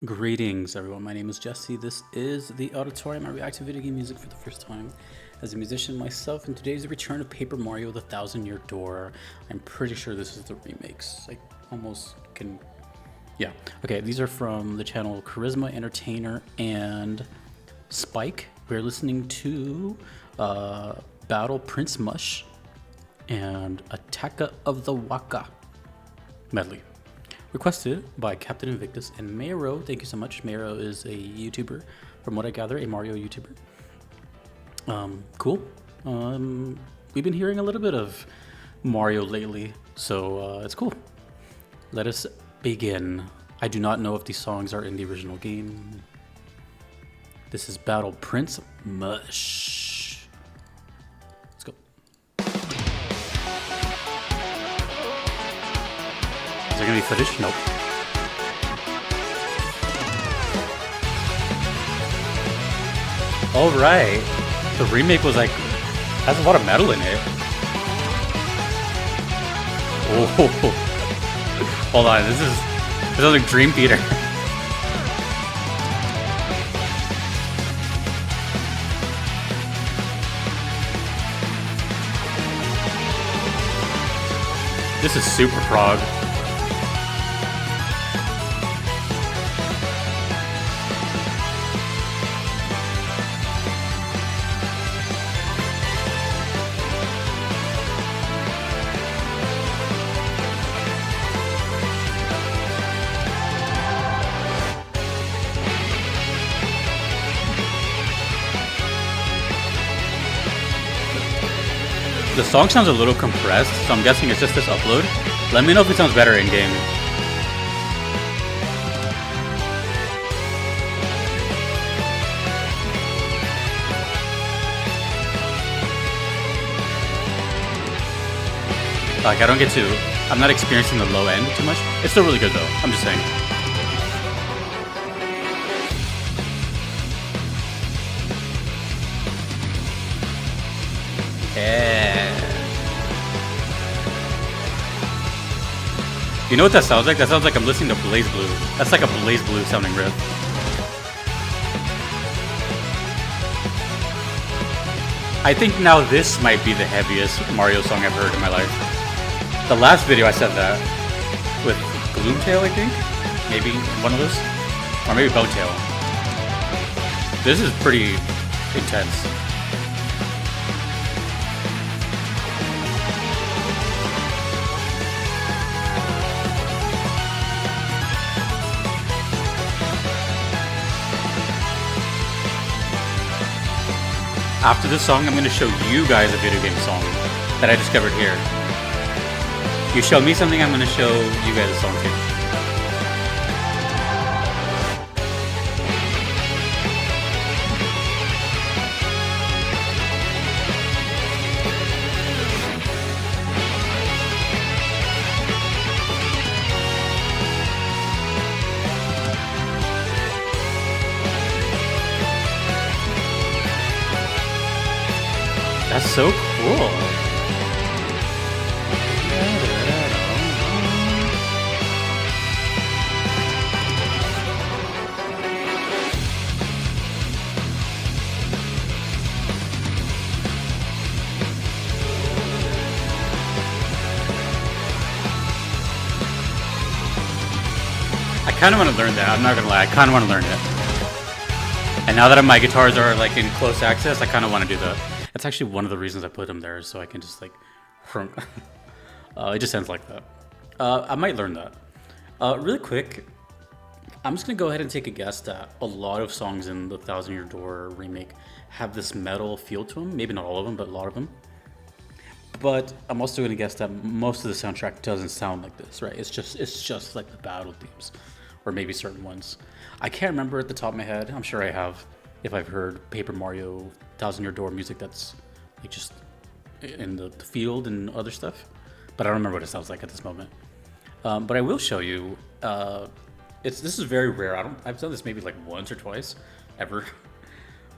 Greetings, everyone. My name is Jesse. This is the auditorium. I react to video game music for the first time as a musician myself, and today is the return of Paper Mario: The Thousand-Year Door. I'm pretty sure this is the remakes. I almost can. Yeah. Okay, these are from the channel Charisma Entertainer and Spike. We're listening to Battle Prince Mush and Attack of the Wacka medley. Requested by Captain Invictus and Mayro. Thank you so much. Mayro is a YouTuber, from what I gather, a Mario YouTuber. Cool. We've been hearing a little bit of Mario lately, so it's cool. Let us begin. I do not know if these songs are in the original game. This is Battle Prince Mush. Let's go. Is there gonna be footage? Nope. All right. The remake was like, has a lot of metal in it. Oh, hold on. This is like Dream Theater. This is super prog. The song sounds a little compressed, so I'm guessing it's just this upload. Let me know if it sounds better in game. Like, I'm not experiencing the low end too much. It's still really good though, I'm just saying. Yeah. You know what that sounds like? That sounds like I'm listening to Blaze Blue. That's like a Blaze Blue sounding riff. I think now this might be the heaviest Mario song I've heard in my life. The last video I said that with Gloomtail, I think? Maybe one of those? Or maybe Bowtail. This is pretty intense. After this song, I'm going to show you guys a video game song that I discovered here. You show me something, I'm going to show you guys a song too. That's so cool. I kind of want to learn that. I'm not gonna lie. I kind of want to learn it. And now that my guitars are like in close access, I kind of want to do that. That's actually one of the reasons I put them there, so I can just like, it just sounds like that. I might learn that. Really quick, I'm just gonna go ahead and take a guess that a lot of songs in the Thousand Year Door remake have this metal feel to them. Maybe not all of them, but a lot of them. But I'm also gonna guess that most of the soundtrack doesn't sound like this, right? It's just like the battle themes, or maybe certain ones. I can't remember at the top of my head. I'm sure I have. If I've heard Paper Mario Thousand Year Door music that's like just in the field and other stuff, but I don't remember what it sounds like at this moment. But I will show you. This is very rare. I've done this maybe like once or twice, ever,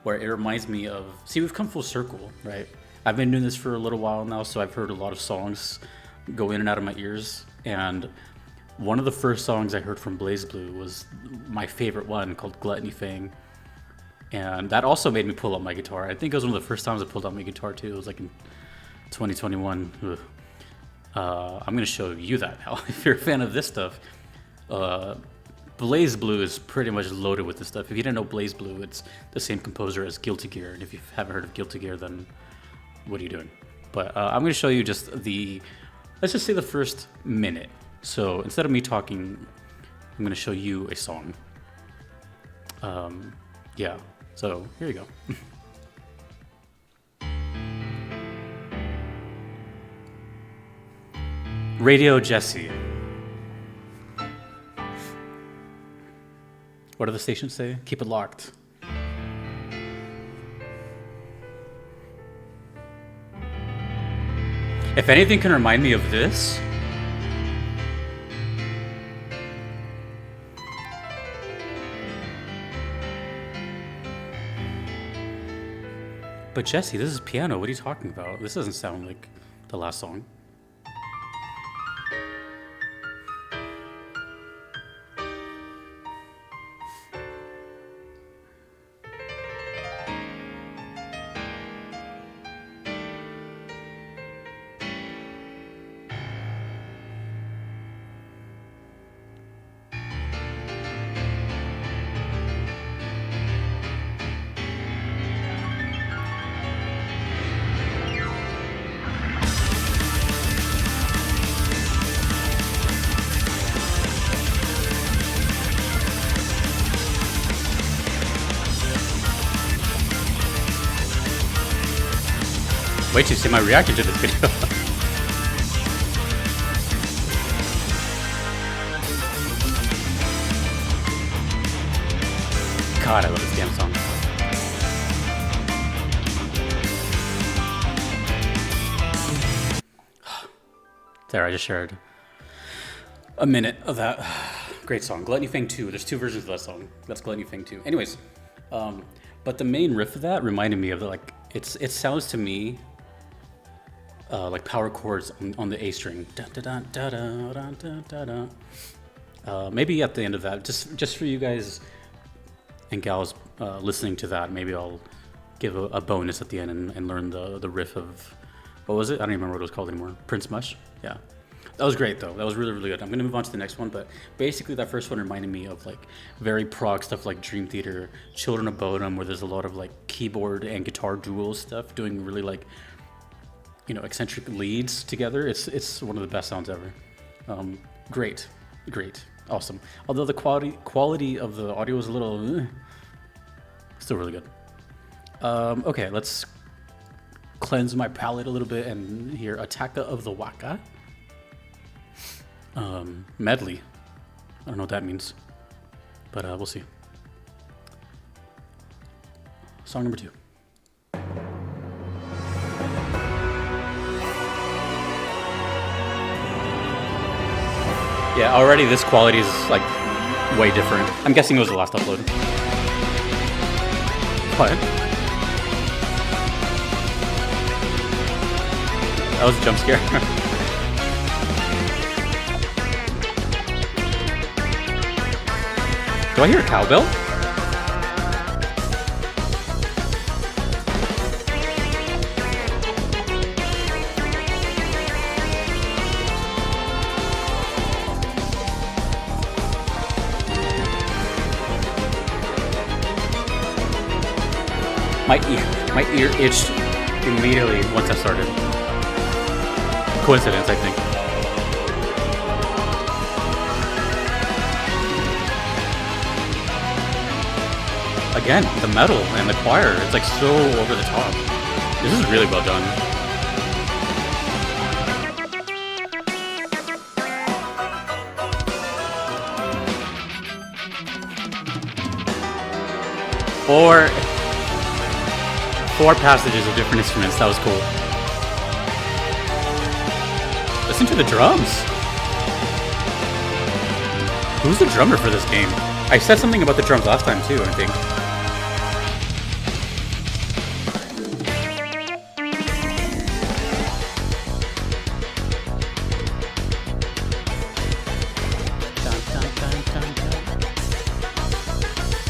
where it reminds me of. See, we've come full circle, right? I've been doing this for a little while now, so I've heard a lot of songs go in and out of my ears, and one of the first songs I heard from Blaze Blue was my favorite one called Gluttony Fang. And that also made me pull out my guitar. I think it was one of the first times I pulled out my guitar too. It was like in 2021. I'm going to show you that now. If you're a fan of this stuff, Blaze Blue is pretty much loaded with this stuff. If you didn't know Blaze Blue, it's the same composer as Guilty Gear. And if you haven't heard of Guilty Gear, then what are you doing? But I'm going to show you just let's just say the first minute. So instead of me talking, I'm going to show you a song. Yeah, so here you go. Radio Jesse. What do the stations say? Keep it locked. If anything can remind me of this, but Jesse, this is piano. What are you talking about? This doesn't sound like the last song. Wait till you see my reaction to this video. God, I love this damn song. There, I just shared a minute of that. Great song. Gluttony Fang 2. There's two versions of that song. That's Gluttony Fang 2. Anyways, but the main riff of that reminded me of it sounds to me like power chords on the A string. Maybe at the end of that, just for you guys and gals listening to that, maybe I'll give a bonus at the end and learn the riff of, what was it? I don't even remember what it was called anymore. Prince Mush? Yeah. That was great though. That was really, really good. I'm gonna move on to the next one, but basically that first one reminded me of like very prog stuff like Dream Theater, Children of Bodom, where there's a lot of like keyboard and guitar dual stuff doing really like, eccentric leads together. It's one of the best sounds ever. Great, awesome. Although the quality of the audio is a little, still really good. Okay, let's cleanse my palate a little bit and hear Attack of the Wacka. Medley. I don't know what that means, but we'll see. Song number 2. Yeah, already this quality is like way different. I'm guessing it was the last upload. What? That was a jump scare. Do I hear a cowbell? My ear itched immediately once I started. Coincidence, I think. Again, the metal and the choir, it's like so over the top. This is really well done. Four passages of different instruments. That was cool. Listen to the drums. Who's the drummer for this game? I said something about the drums last time too, I think.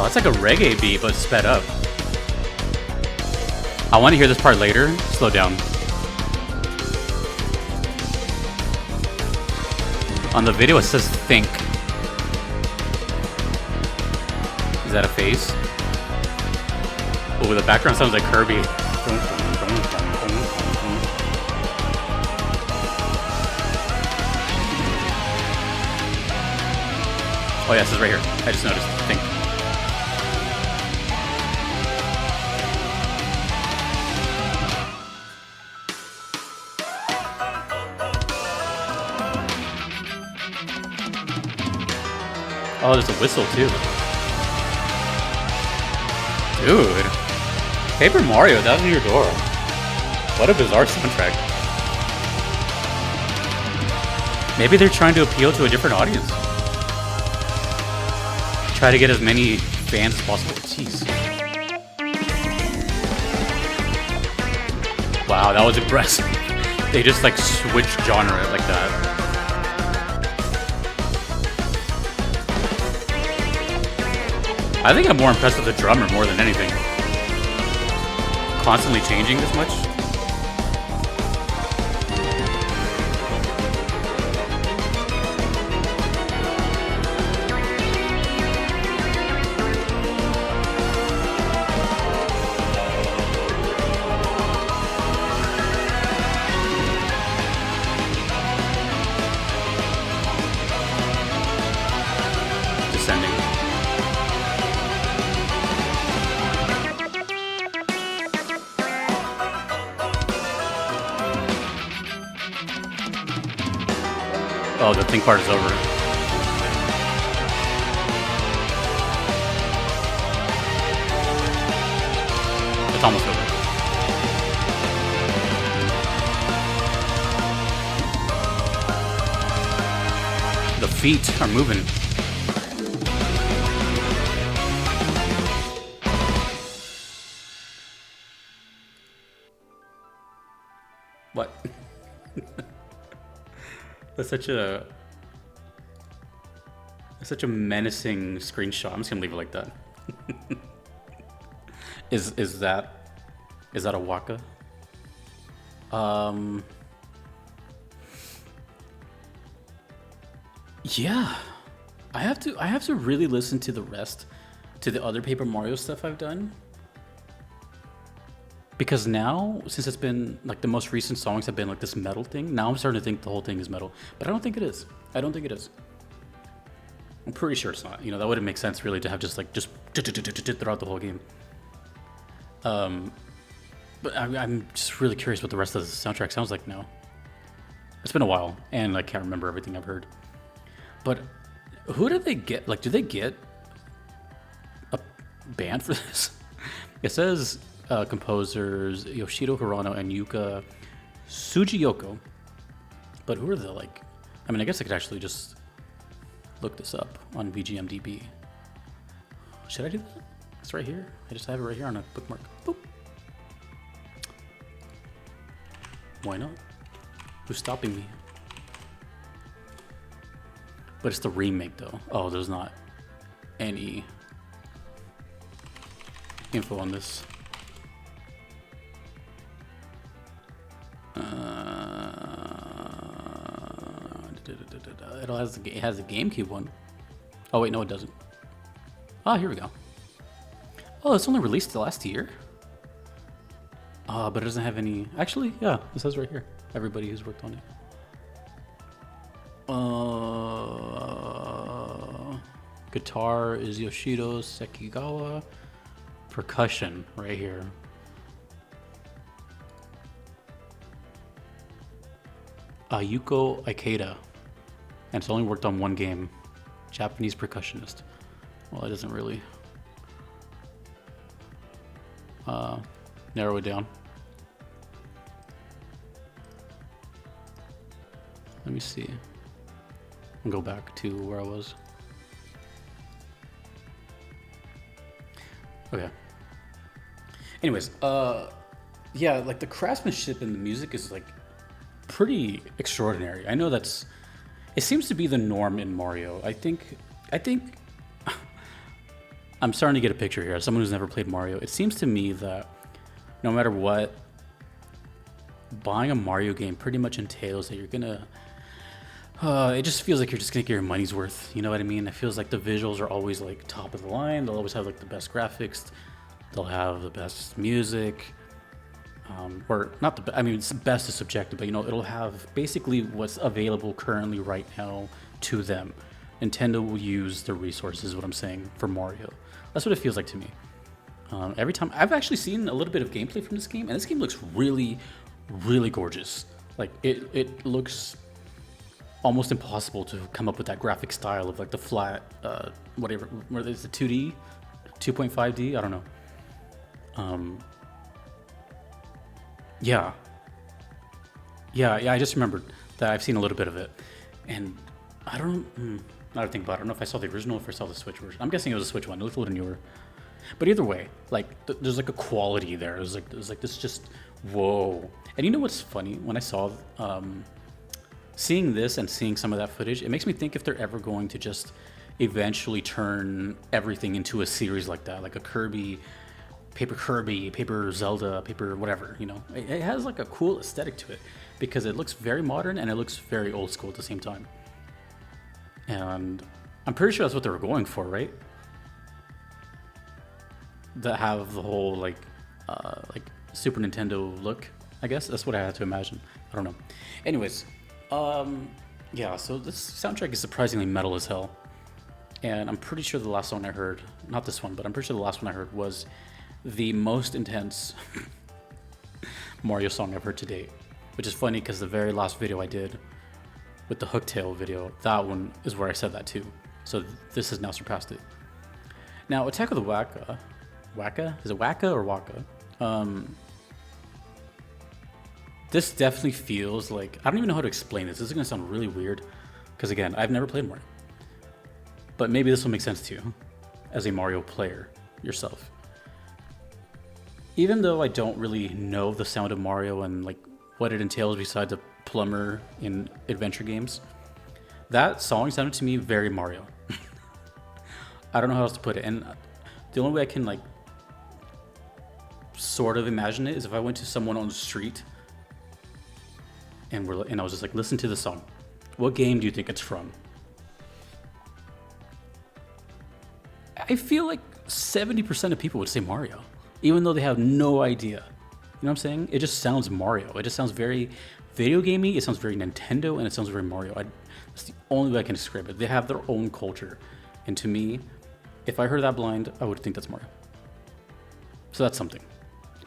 Oh, it's like a reggae beat, but sped up. I want to hear this part later. Slow down. On the video, it says think. Is that a face? Oh, the background sounds like Kirby. Oh yeah, this is right here. I just noticed. Think. Oh, there's a whistle too. Dude. Paper Mario, that's in your door. What a bizarre soundtrack. Maybe they're trying to appeal to a different audience. Try to get as many fans as possible. Jeez. Wow, that was impressive. They just like switched genre like that. I think I'm more impressed with the drummer more than anything. Constantly changing this much. Descending. Oh, the think part is over. It's almost over. The feet are moving. What? That's such a menacing screenshot. I'm just gonna leave it like that. Is that a Wacka? Yeah. I have to really listen to the rest, to the other Paper Mario stuff I've done. Because now, since it's been, like, the most recent songs have been, like, this metal thing, now I'm starting to think the whole thing is metal. But I don't think it is. I don't think it is. I'm pretty sure it's not. You know, that wouldn't make sense, really, to have just throughout the whole game. But I'm just really curious what the rest of the soundtrack sounds like now. It's been a while, and I can't remember everything I've heard. But who did they get? Like, did they get a band for this? It says... composers Yoshito Hirano and Yuka Sugiyoko. But who are the, like... I mean, I guess I could actually just look this up on VGMDB. Should I do that? It's right here. I just have it right here on a bookmark. Boop. Why not? Who's stopping me? But it's the remake, though. Oh, there's not any info on this. It has a GameCube one. Oh wait, no, it doesn't. Oh, here we go. Oh, it's only released last year. But it doesn't have any. Actually, yeah, it says right here. Everybody who's worked on it. Guitar is Yoshito Sekigawa. Percussion right here. Yuko Ikeda. And it's only worked on one game. Japanese percussionist. Well, it doesn't really narrow it down. Let me see. I'll go back to where I was. Okay. Anyways, yeah, like the craftsmanship in the music is like pretty extraordinary. I know it seems to be the norm in Mario. I think I'm starting to get a picture here. As someone who's never played Mario, it seems to me that no matter what, buying a Mario game pretty much entails that you're gonna. It just feels like you're just gonna get your money's worth. You know what I mean? It feels like the visuals are always like top of the line. They'll always have like the best graphics. They'll have the best music. Or not the. I mean, it's best is subjective, but you know, it'll have basically what's available currently right now to them. Nintendo will use their resources. What I'm saying for Mario, that's what it feels like to me. Every time I've actually seen a little bit of gameplay from this game, and this game looks really, really gorgeous. Like it looks almost impossible to come up with that graphic style of like the flat, whatever. What is it? 2D, 2.5D? I don't know. Yeah. I just remembered that I've seen a little bit of it, and I don't. Now that I think about it, I don't know if I saw the original or if I saw the Switch version. I'm guessing it was a Switch one. It looked a little newer, but either way, like there's like a quality there. There's like this just whoa. And you know what's funny? When I saw seeing this and seeing some of that footage, it makes me think if they're ever going to just eventually turn everything into a series like that, like a Kirby, Paper Zelda, Paper whatever, you know. It has like a cool aesthetic to it because it looks very modern and it looks very old school at the same time. And I'm pretty sure that's what they were going for, right? That have the whole like Super Nintendo look, I guess. That's what I had to imagine. I don't know. Anyways, yeah, so this soundtrack is surprisingly metal as hell. And I'm pretty sure the last song I heard, not this one, but I'm pretty sure the last one I heard was the most intense Mario song I've heard to date. Which is funny because the very last video I did with the Hooktail video, that one is where I said that too. So this has now surpassed it. Now, Attack of the Whacka. Whacka? Is it Whacka or Wacka? This definitely feels like... I don't even know how to explain this. This is going to sound really weird. Because again, I've never played Mario. But maybe this will make sense to you as a Mario player yourself. Even though I don't really know the sound of Mario and like what it entails besides a plumber in adventure games, that song sounded to me very Mario. I don't know how else to put it. And the only way I can like sort of imagine it is if I went to someone on the street and I was just like, listen to the song. What game do you think it's from? I feel like 70% of people would say Mario, even though they have no idea. You know what I'm saying? It just sounds Mario. It just sounds very video gamey. It sounds very Nintendo, and it sounds very Mario. That's the only way I can describe it. They have their own culture, and to me, if I heard that blind, I would think that's Mario. So that's something.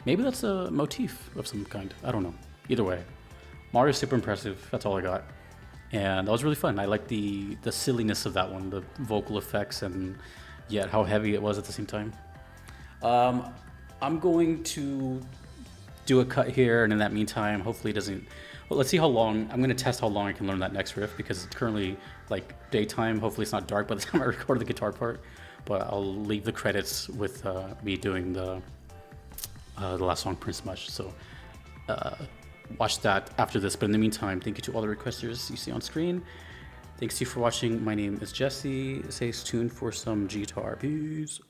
Maybe that's a motif of some kind. I don't know. Either way, Mario's super impressive. That's all I got, and that was really fun. I like the silliness of that one, the vocal effects, and yet how heavy it was at the same time. I'm going to do a cut here, and in that meantime, hopefully it doesn't... Well, let's see how long... I'm going to test how long I can learn that next riff, because it's currently, like, daytime. Hopefully it's not dark by the time I record the guitar part, but I'll leave the credits with me doing the last song, Prince Mush. So watch that after this, but in the meantime, thank you to all the requesters you see on screen. Thanks to you for watching. My name is Jesse. Stay tuned for some guitar. Peace.